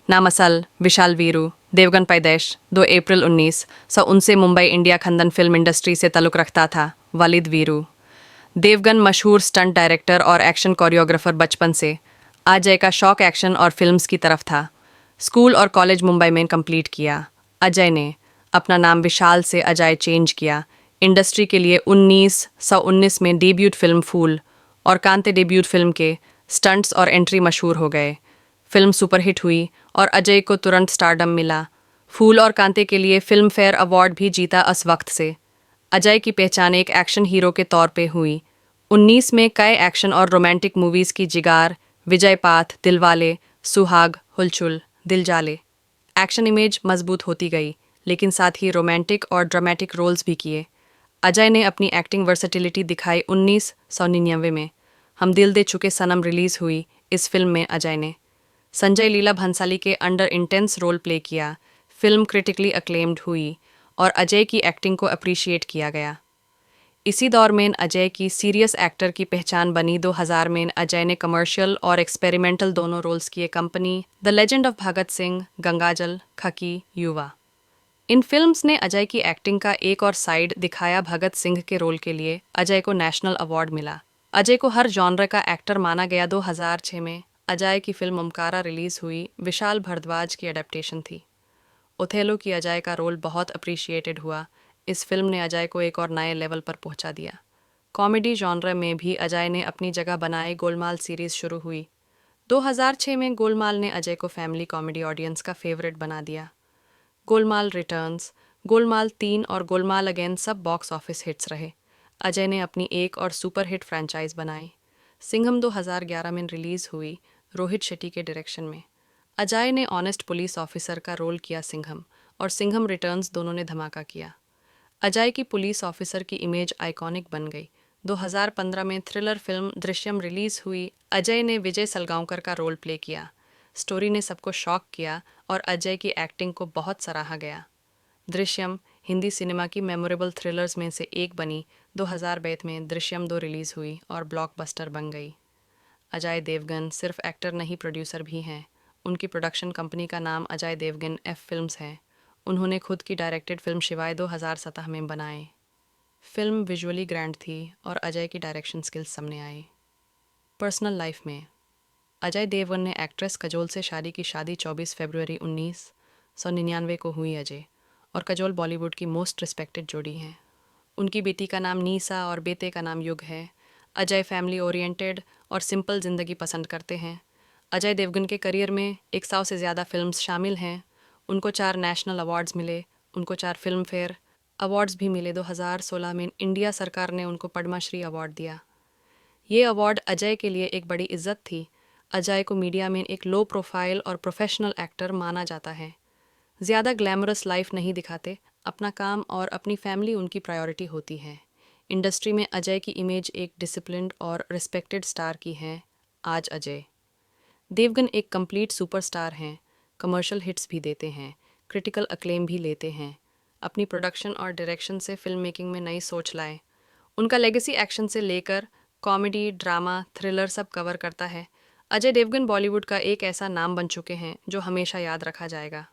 नाम असल विशाल वीरू, देवगन पैदाइश 2 अप्रैल 1919 मुंबई इंडिया खंदन फिल्म इंडस्ट्री से ताल्लुक़ रखता था। वालिद वीरू देवगन मशहूर स्टंट डायरेक्टर और एक्शन कोरियोग्राफर। बचपन से अजय का शौक एक्शन और फिल्म्स की तरफ था। स्कूल और कॉलेज मुंबई में कंप्लीट किया। अजय ने अपना नाम विशाल से अजय चेंज किया। इंडस्ट्री के लिए 1919 में डेब्यूट फिल्म फूल और कांते डेब्यूट फिल्म के स्टंट्स और एंट्री मशहूर हो गए। फिल्म सुपरहिट हुई और अजय को तुरंत स्टारडम मिला। फूल और कांते के लिए फिल्म फेयर अवार्ड भी जीता। उस वक्त से अजय की पहचान एक एक्शन हीरो के तौर पे हुई। 19 में कई एक्शन और रोमांटिक मूवीज़ की जिगार, विजयपाथ, दिलवाले, सुहाग, हुलचुल, दिलजाले। एक्शन इमेज मजबूत होती गई, लेकिन साथ ही रोमांटिक और ड्रामेटिक रोल्स भी किए। अजय ने अपनी एक्टिंग वर्सेटिलिटी दिखाई। 1999 में हम दिल दे चुके सनम रिलीज़ हुई। इस फिल्म में अजय ने संजय लीला भंसाली के अंडर इंटेंस रोल प्ले किया। फिल्म क्रिटिकली अक्लेम्ड हुई और अजय की एक्टिंग को अप्रिशिएट किया गया। इसी दौर में अजय की सीरियस एक्टर की पहचान बनी। 2000 में अजय ने कमर्शियल और एक्सपेरिमेंटल दोनों रोल्स किए। Company, the legend of Bhagat Singh, गंगाजल, खकी, युवा। इन फिल्म्स ने अजय की एक्टिंग का एक और साइड दिखाया। भगत सिंह के रोल के लिए अजय को नेशनल अवार्ड मिला। अजय को हर जॉनर का एक्टर माना गया। 2006 में अजय की फिल्म ओमकारा रिलीज हुई। विशाल भारद्वाज की एडेप्टेशन थी। ओथेलो की अजय का रोल बहुत अप्रिशिएटेड हुआ। इस फिल्म ने अजय को एक और नए लेवल पर पहुंचा दिया। कॉमेडी जॉनर में भी अजय ने अपनी जगह बनाई। गोलमाल सीरीज शुरू हुई। 2006 में गोलमाल ने अजय को फैमिली कॉमेडी ऑडियंस का फेवरेट बना दिया। गोलमाल रिटर्न्स, गोलमाल 3 और गोलमाल अगेन सब बॉक्स ऑफिस हिट्स रहे। अजय ने अपनी एक और सुपर हिट फ्रेंचाइज बनाई। सिंघम 2011 में रिलीज हुई, रोहित शेट्टी के डायरेक्शन में। अजय ने ऑनेस्ट पुलिस ऑफिसर का रोल किया। सिंघम और सिंघम रिटर्न्स दोनों ने धमाका किया। अजय की पुलिस ऑफिसर की इमेज आइकॉनिक बन गई। 2015 में थ्रिलर फिल्म दृश्यम रिलीज हुई। अजय ने विजय सलगांवकर का रोल प्ले किया। स्टोरी ने सबको शॉक किया और अजय की एक्टिंग को बहुत सराहा गया। दृश्यम हिंदी सिनेमा की मेमोरेबल थ्रिलर्स में से एक बनी। 2022 में दृश्यम 2 रिलीज़ हुई और ब्लॉकबस्टर बन गई। अजय देवगन सिर्फ एक्टर नहीं, प्रोड्यूसर भी हैं। उनकी प्रोडक्शन कंपनी का नाम अजय देवगन एफ फिल्म्स है। उन्होंने खुद की डायरेक्टेड फिल्म शिवाय 2017 में बनाए। फिल्म विजुअली ग्रैंड थी और अजय की डायरेक्शन स्किल्स सामने आए। पर्सनल लाइफ में अजय देवगन ने एक्ट्रेस कजोल से शादी की। शादी 24 फरवरी 1999 को हुई। अजय और कजोल बॉलीवुड की मोस्ट रिस्पेक्टेड जोड़ी हैं। उनकी बेटी का नाम नीसा और बेटे का नाम युग है। अजय फैमिली ओरिएंटेड और सिंपल ज़िंदगी पसंद करते हैं। अजय देवगन के करियर में 100 से ज़्यादा फिल्म्स शामिल हैं। उनको 4 नेशनल अवार्ड्स मिले। उनको 4 फिल्म फेयर अवार्ड्स भी मिले। 2016 में इंडिया सरकार ने उनको पद्मश्री अवार्ड दिया। ये अवार्ड अजय के लिए एक बड़ी इज्जत थी। अजय को मीडिया में एक लो प्रोफाइल और प्रोफेशनल एक्टर माना जाता है। ज़्यादा ग्लैमरस लाइफ नहीं दिखाते। अपना काम और अपनी फैमिली उनकी प्रायोरिटी होती है। इंडस्ट्री में अजय की इमेज एक डिसिप्लिन्ड और रिस्पेक्टेड स्टार की है। आज अजय देवगन एक कंप्लीट सुपरस्टार हैं। कमर्शियल हिट्स भी देते हैं, क्रिटिकल अक्लेम भी लेते हैं। अपनी प्रोडक्शन और डायरेक्शन से फिल्म मेकिंग में नई सोच लाए। उनका लेगेसी एक्शन से लेकर कॉमेडी, ड्रामा, थ्रिलर सब कवर करता है। अजय देवगन बॉलीवुड का एक ऐसा नाम बन चुके हैं जो हमेशा याद रखा जाएगा।